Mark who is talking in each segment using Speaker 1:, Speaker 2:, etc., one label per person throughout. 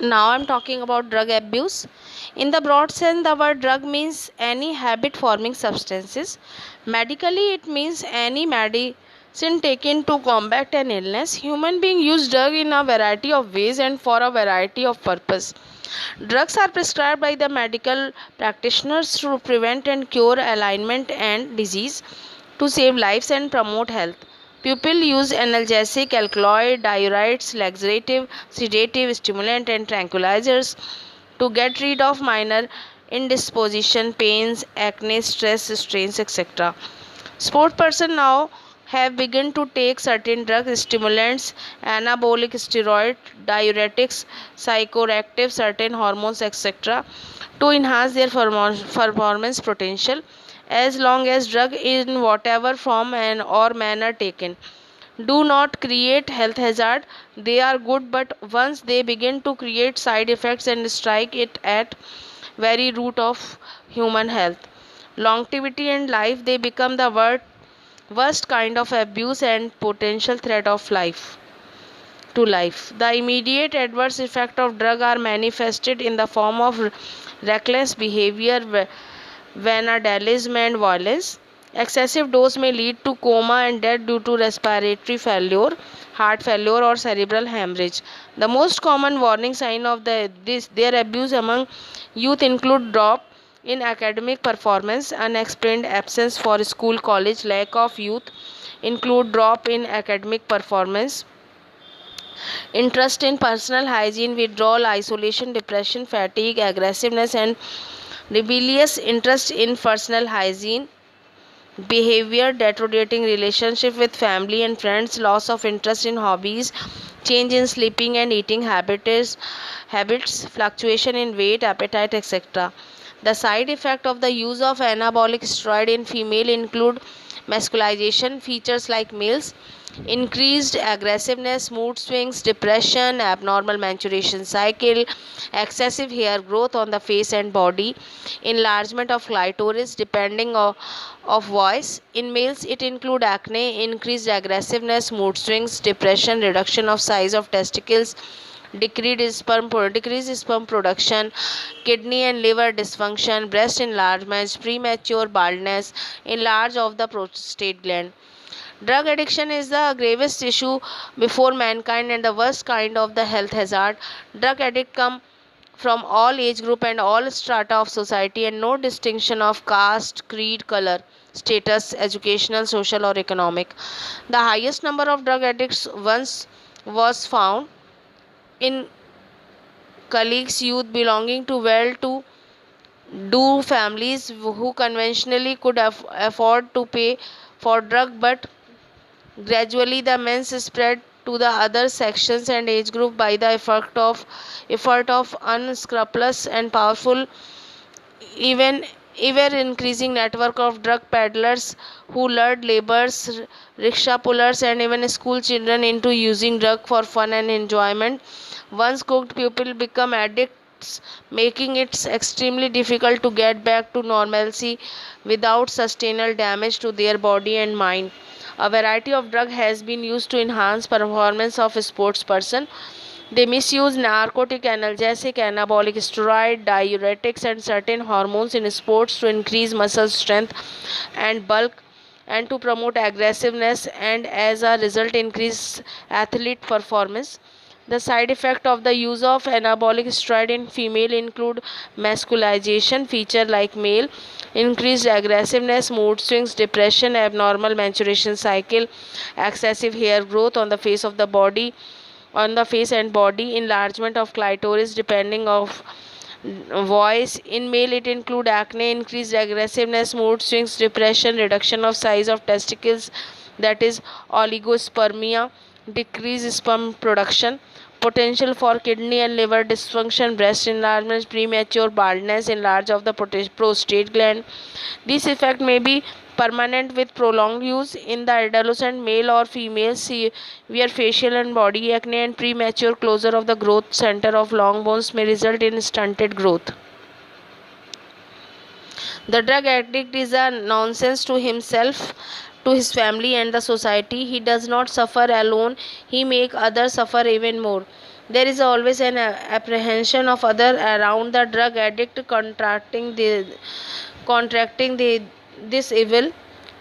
Speaker 1: Now I'm talking about drug abuse. In the broad sense, the word drug means any habit forming substances. Medically, it means any medicine taken to combat an illness. Human beings use drug in a variety of ways and for a variety of purpose. Drugs are prescribed by the medical practitioners to prevent and cure ailment and disease, to save lives and promote health. People use analgesic, alkaloid, diuretics, laxative, sedative, stimulant, and tranquilizers to get rid of minor indisposition, pains, acne, stress, strains, etc. Sport person now have begun to take certain drugs, stimulants, anabolic steroid, diuretics, psychoactive, certain hormones, etc., to enhance their performance potential, as long as drug in whatever form and or manner taken do not create health hazard. They are good, but once they begin to create side effects and strike it at very root of human health, longevity and life, they become the worst kind of abuse and potential threat of life to life. The immediate adverse effects of drug are manifested in the form of reckless behavior, vandalism, and violence. Excessive dose may lead to coma and death due to respiratory failure, heart failure, or cerebral hemorrhage. The most common warning sign of their abuse among youth include drop in academic performance, unexplained absence for school, college, lack of youth include drop in academic performance, interest in personal hygiene, withdrawal, isolation, depression, fatigue, aggressiveness, and rebellious interest in personal hygiene behavior, deteriorating relationship with family and friends, loss of interest in hobbies, change in sleeping and eating habits, fluctuation in weight, appetite, etc. The side effect of the use of anabolic steroid in female include masculization features like males, increased aggressiveness, mood swings, depression, abnormal menstruation cycle, excessive hair growth on the face and body, enlargement of clitoris depending of voice. In males, it include acne, increased aggressiveness, mood swings, depression, reduction of size of testicles, decreased sperm production, kidney and liver dysfunction, breast enlargement, premature baldness, enlarge of the prostate gland. Drug addiction is the gravest issue before mankind and the worst kind of the health hazard. Drug addicts come from all age group and all strata of society, and no distinction of caste, creed, color, status, educational, social, or economic. The highest number of drug addicts once was found in colleagues youth belonging to well-to-do families who conventionally could afford to pay for drug, but gradually the means spread to the other sections and age group by the effort of unscrupulous and powerful, even ever increasing network of drug peddlers who lured laborers, rickshaw pullers, and even school children into using drug for fun and enjoyment. Once cooked, people become addicts, making it extremely difficult to get back to normalcy without sustainable damage to their body and mind. A variety of drug has been used to enhance performance of a sports person. They misuse narcotic, analgesic, anabolic steroid, diuretics, and certain hormones in sports to increase muscle strength and bulk and to promote aggressiveness, and as a result increase athlete performance. The side effect of the use of anabolic steroid in female include masculization feature like male, increased aggressiveness, mood swings, depression, abnormal menstruation cycle, excessive hair growth on the face and body, enlargement of clitoris depending of voice. In male, it include acne, increased aggressiveness, mood swings, depression, reduction of size of testicles, that is oligospermia, decreased sperm production, potential for kidney and liver dysfunction, breast enlargement, premature baldness, enlarge of the prostate gland. This effect may be permanent with prolonged use. In the adolescent male or female, severe facial and body acne and premature closure of the growth center of long bones may result in stunted growth. The drug addict is a nonsense to himself, to his family and the society. He does not suffer alone, he make others suffer even more. There is always an apprehension of other around the drug addict contracting this evil.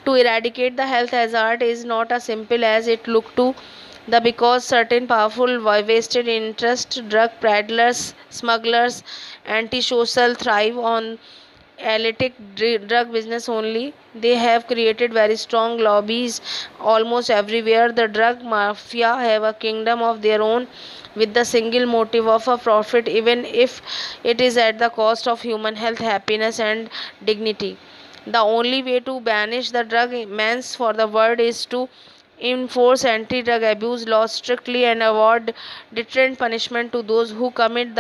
Speaker 1: To eradicate the health hazard is not as simple as it look to the because certain powerful vested interest, drug peddlers, smugglers, antisocial thrive on illicit drug business only. They have created very strong lobbies almost everywhere. The drug mafia have a kingdom of their own with the single motive of a profit, even if it is at the cost of human health, happiness, and dignity. The only way to banish the drug means for the world is to enforce anti-drug abuse laws strictly and award deterrent punishment to those who commit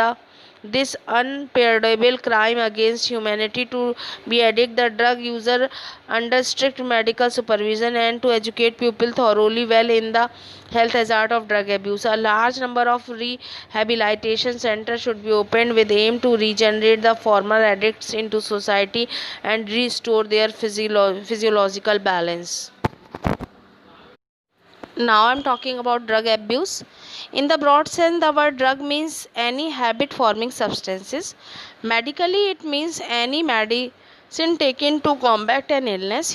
Speaker 1: this unpardonable crime against humanity, to be addict the drug user under strict medical supervision, and to educate people thoroughly well in the health hazard of drug abuse. A large number of rehabilitation centers should be opened with aim to regenerate the former addicts into society and restore their physiological balance. Now I'm talking about drug abuse. In the broad sense, the word drug means any habit forming substances. Medically, it means any medicine taken to combat an illness.